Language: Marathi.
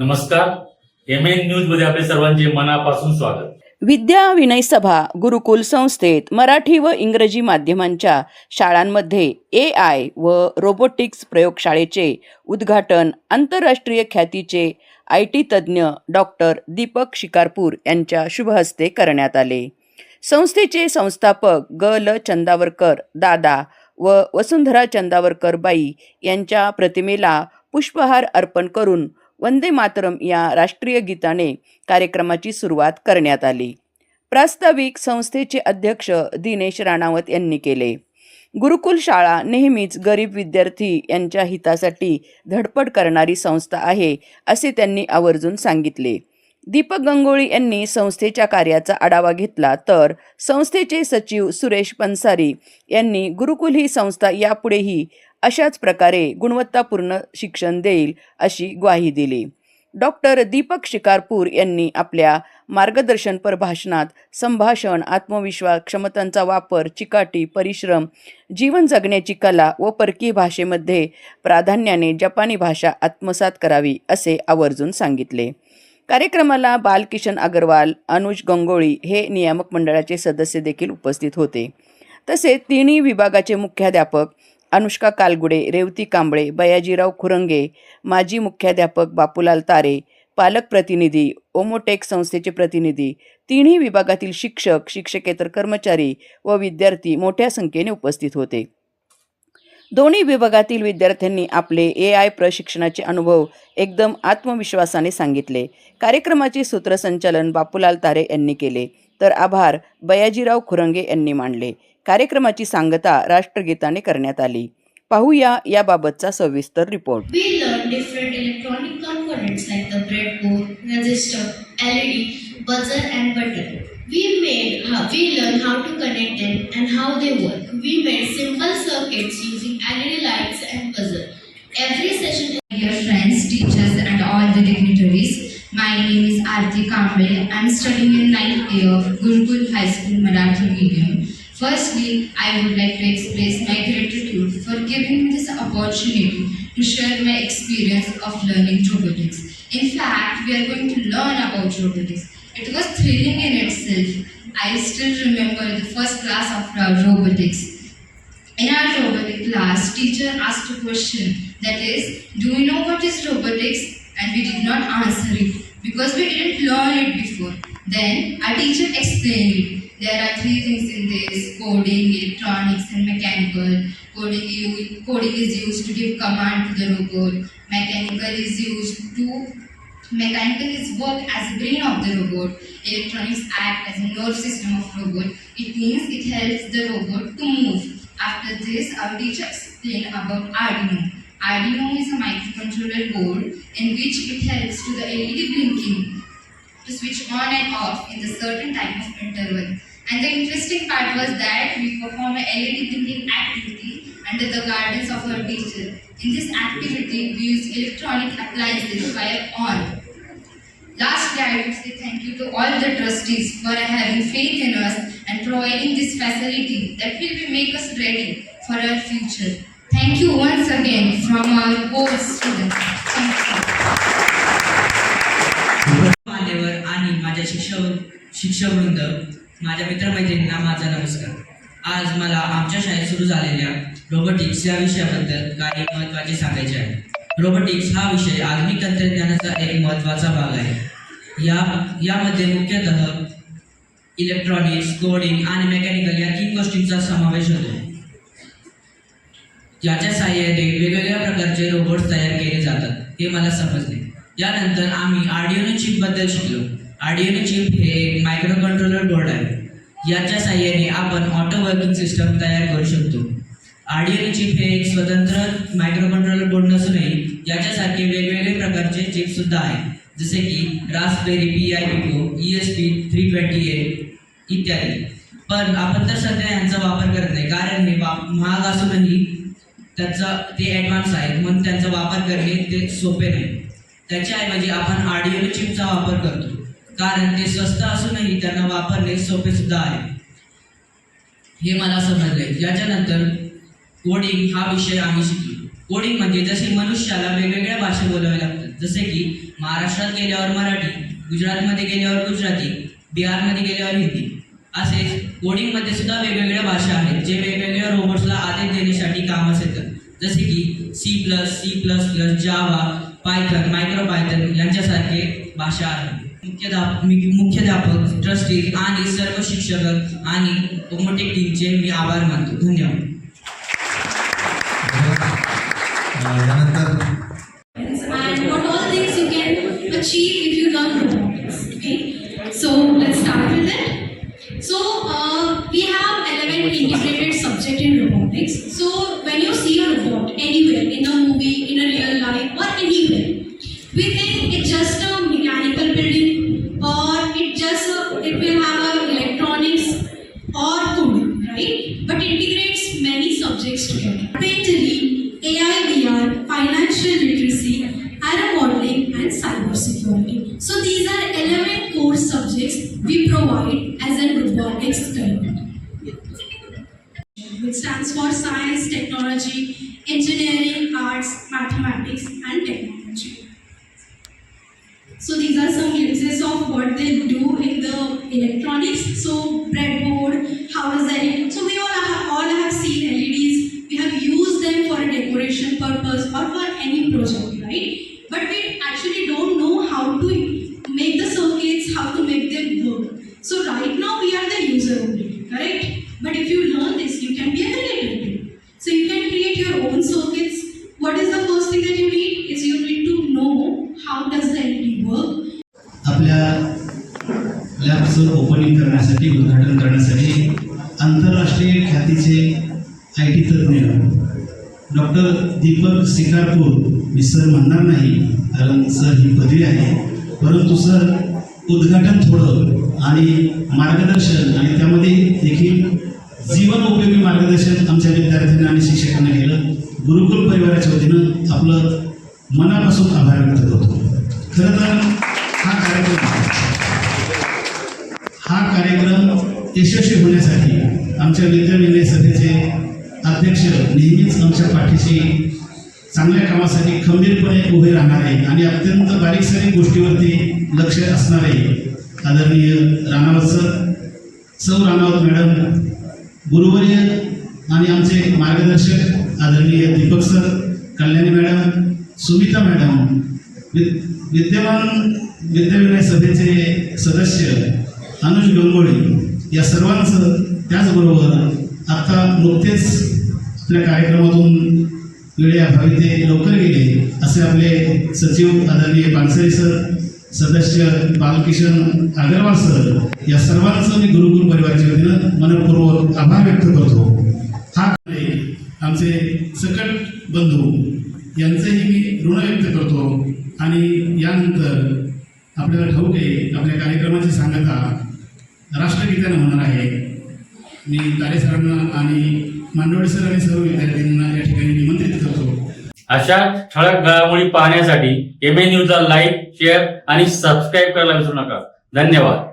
नमस्कार. MN न्यूज मध्ये आपले सर्वांचे मनापासून स्वागत. विद्या विनय सभा गुरुकुल संस्थेत मराठी व इंग्रजी माध्यमांच्या शाळांमध्ये AI व रोबोटिक्स प्रयोगशाळेचे उद्घाटन आंतरराष्ट्रीय ख्यातीचे IT तज्ज्ञ डॉक्टर दीपक शिकारपूर यांच्या शुभहस्ते करण्यात आले. संस्थेचे संस्थापक ल चंदावरकर दादा व वसुंधरा चंदावरकर बाई यांच्या प्रतिमेला पुष्पहार अर्पण करून वंदे मातरम या राष्ट्रीय गीताने कार्यक्रमाची सुरुवात करण्यात आली. प्रास्ताविक संस्थेचे अध्यक्ष दिनेश राणावत यांनी केले. गुरुकुल शाळा नेहमीच गरीब विद्यार्थी यांच्या हितासाठी धडपड करणारी संस्था आहे असे त्यांनी आवर्जून सांगितले. दीपक गंगोळी यांनी संस्थेच्या कार्याचा आढावा घेतला तर संस्थेचे सचिव सुरेश पंसारी यांनी गुरुकुल ही संस्था यापुढेही अशाच प्रकारे गुणवत्तापूर्ण शिक्षण देईल अशी ग्वाही दिली. डॉक्टर दीपक शिकारपूर यांनी आपल्या मार्गदर्शनपर भाषणात संभाषण, आत्मविश्वास, क्षमतांचा वापर, चिकाटी, परिश्रम, जीवन जगण्याची कला व परकीय भाषेमध्ये प्राधान्याने जपानी भाषा आत्मसात करावी असे आवर्जून सांगितले. कार्यक्रमाला बालकिशन अग्रवाल, अनुज गंगोळी हे नियामक मंडळाचे सदस्य देखील उपस्थित होते. तसेच तिन्ही विभागाचे मुख्याध्यापक अनुष्का कालगुडे, रेवती कांबळे, बयाजीराव खुरंगे, माजी मुख्याध्यापक बापूलाल तारे, पालक प्रतिनिधी, ओमोटेक संस्थेचे प्रतिनिधी, तिन्ही विभागातील शिक्षक, शिक्षकेतर कर्मचारी व विद्यार्थी मोठ्या संख्येने उपस्थित होते. दोन्ही विभागातील विद्यार्थ्यांनी आपले AI प्रशिक्षणाचे अनुभव एकदम आत्मविश्वासाने सांगितले. कार्यक्रमाचे सूत्रसंचालन बापूलाल तारे यांनी केले तर आभार बयाजीराव खुरंगे यांनी मानले. कार्यक्रमाची सांगता राष्ट्रगीताने करण्यात आली. पाहूया याबाबतचा सविस्तर report. We learned different electronic components like the breadboard, resistor, LED, buzzer and button. We learned how to connect them and how they work. We made simple circuits using LED lights and buzzer. Every session. Dear friends, teachers and all the dignitaries, my name is Aarti Kamble. I am studying in 9th year of Gurukul High School Marathi Medium. Firstly, I would like to express my gratitude for giving me this opportunity to share my experience of learning robotics. In fact, we are going to learn about robotics. It was thrilling in itself. I still remember the first class of robotics. In our robotics class, teacher asked a question, that is, do you know what is robotics? And we did not answer it because we didn't learn it before. Then our teacher explained it. There are three things in this: coding, electronics and mechanical. Coding is used to give command to the robot. Mechanical is work as a brain of the robot. Electronics act as a nerve system of robot. It means it helps the robot to move. After this, our teacher explained about Arduino. Arduino is a microcontroller board in which it helps to the LED blinking to switch on and off in the certain type of interval. And the interesting part was that we perform a LED blinking activity under the guidance of our teacher. In this activity, we use electronic appliances fired on. Lastly, I would say thank you to all the trustees for having faith in us and providing this facility that will make us ready for our future. Thank you once again from our whole students. Thank you. आणि माझ्या शिक्षक वृंद, माझ्या मित्रमैत्रिणींना माझा नमस्कार. आज मला आमच्या शाळेत सुरू झालेल्या रोबोटिक्स या विषयाबद्दल काही महत्त्वाचे सांगायचे आहे. रोबोटिक्स हा विषय आधुनिक तंत्रज्ञानाचा एक महत्त्वाचा भाग आहे. यामध्ये मुख्यतः इलेक्ट्रॉनिक्स, कोडिंग आणि मेकॅनिकल या तीन गोष्टींचा समावेश होतो. याच्या सहाय्याने वेगवेगळ्या प्रकारचे रोबोट्स तयार केले जातात हे मला समजले. यानंतर आम्ही आर्डिनो चिपबद्दल शिकलो. आर्डिनो चिप हे एक मायक्रो कंट्रोलर बोर्ड आहे. याच्या सहाय्याने आपण ऑटो वर्किंग सिस्टम तयार करू शकतो. आर्डिनो चिप हे एक स्वतंत्र मायक्रो कंट्रोलर बोर्ड नसूनही याच्यासारखे वेगवेगळे प्रकारचे चिप सुद्धा आहेत, जसे की रास्पबेरी PI Pico, ESP3288 इत्यादी. पण आपण तर सध्या यांचा वापर करत नाही, कारण हे महाग असूनही ते ॲडव्हान्स आहेत, म्हणून त्यांचा वापर करणे ते सोपे नाही. त्याच्याऐवजी आपण आर्डिनो चिपचा वापर करतो, कारण ते स्वस्त असूनही त्यांना वापरणे सोपे सुद्धा आहे हे मला समजले. याच्यानंतर कोडिंग हा विषय आम्ही शिकलो. कोडिंग म्हणजे जसे मनुष्याला वेगवेगळ्या भाषा बोलाव्या लागतात, जसे की महाराष्ट्रात गेल्यावर मराठी, गुजरातमध्ये गेल्यावर गुजराती, बिहारमध्ये गेल्यावर हिंदी. असेच कोडिंगमध्ये सुद्धा वेगवेगळ्या भाषा आहेत जे वेगवेगळ्या रोबोट्सला आदेश देण्यासाठी कामास येतात. जसे की C++, जावा, पायथन, मायक्रो पायथन यांच्यासारखे भाषा आहेत. मुख्याध्यापक, ट्रस्टी आणि सर्व शिक्षक आणि रोबोटिक टीमचे मी आभार मानतो. धन्यवाद. यानंतर And what all things you can achieve if you learn robotics. Okay, so let's start with it. So we have 11 integrated subject in robotics. So when you see a robot anywhere in a movie, in a real life, or anywhere, we think it's just a mechanical building, or it will have a electronics or coding, right? But integrates many subjects together. Carpentry, AI, VR, financial literacy, error modeling, and cyber security. So these are 11 core subjects we provide as a robotics curriculum, which stands for science, technology, engineering, arts, mathematics, and technology. So these are some glimpses of what they do in the electronics. So breadboard, how does that? So we all have seen LEDs. We have used them for a decoration purpose or for any project, right? But we actually don't know how to make the circuits, how to make them work. So right now we are the user only, correct? But if you learn this, you can be a creator too. So you can create your own circuits. What is the first thing that you need? Is you need to know how does the LED work. आपल्या लॅबचं ओपनिंग करण्यासाठी, उद्घाटन करण्यासाठी आंतरराष्ट्रीय ख्यातीचे IT तज्ज्ञ डॉक्टर दीपक सिकारपूर, मी सर म्हणणार नाही कारण सर ही पदवी आहे, परंतु सर उद्घाटन थोडं आणि मार्गदर्शन आणि त्यामध्ये देखील जीवन उपयोगी मार्गदर्शन आमच्या विद्यार्थ्यांना आणि शिक्षकांना केलं. गुरुकुल परिवाराच्या वतीनं आपलं मनापासून आभार व्यक्त करतो. खरं तर हा कार्यक्रम यशस्वी होण्यासाठी आमच्या विद्याविनय सभेचे अध्यक्ष नेहमीच आमच्या पाठीशी चांगल्या कामासाठी खंबीरपणे उभे राहणारे आणि अत्यंत बारीकसारीक गोष्टीवरती लक्ष असणारे आदरणीय राणावत सर, सौ राणावत मॅडम, गुरुवर्य आणि आमचे मार्गदर्शक आदरणीय Deepak sir, Kalyani madam, Sumita madam, विद्यमान विद्याविनय सभेचे सदस्य अनुज गंगोळी, या सर्वांचं, त्याचबरोबर आता नुकतेच आपल्या कार्यक्रमातून वेळेअभावी ते लवकर गेले असे आपले सचिव आदरणीय पानसरे सर, सदस्य बालकिशन अग्रवाल सर, या सर्वांचं मी गुरुकुल परिवाराच्या वतीनं मनपूर्वक आभार व्यक्त करतो. हा आमचे सकट बंधू यांचंही मी ऋण व्यक्त करतो. आणि यानंतर आपल्याला ठाऊक आहे आपल्या कार्यक्रमाची सांगता राष्ट्रगीतानं होणार आहे. मी तारे सरांना आणि मांडवडे सर आणि सर्व विद्यार्थ्यांना या ठिकाणी निमंत्रित करतो. अशा ठळक घडामोडी पाहण्यासाठी MN न्यूजला लाईक, शेअर आणि सबस्क्राईब करायला विसरू नका. धन्यवाद.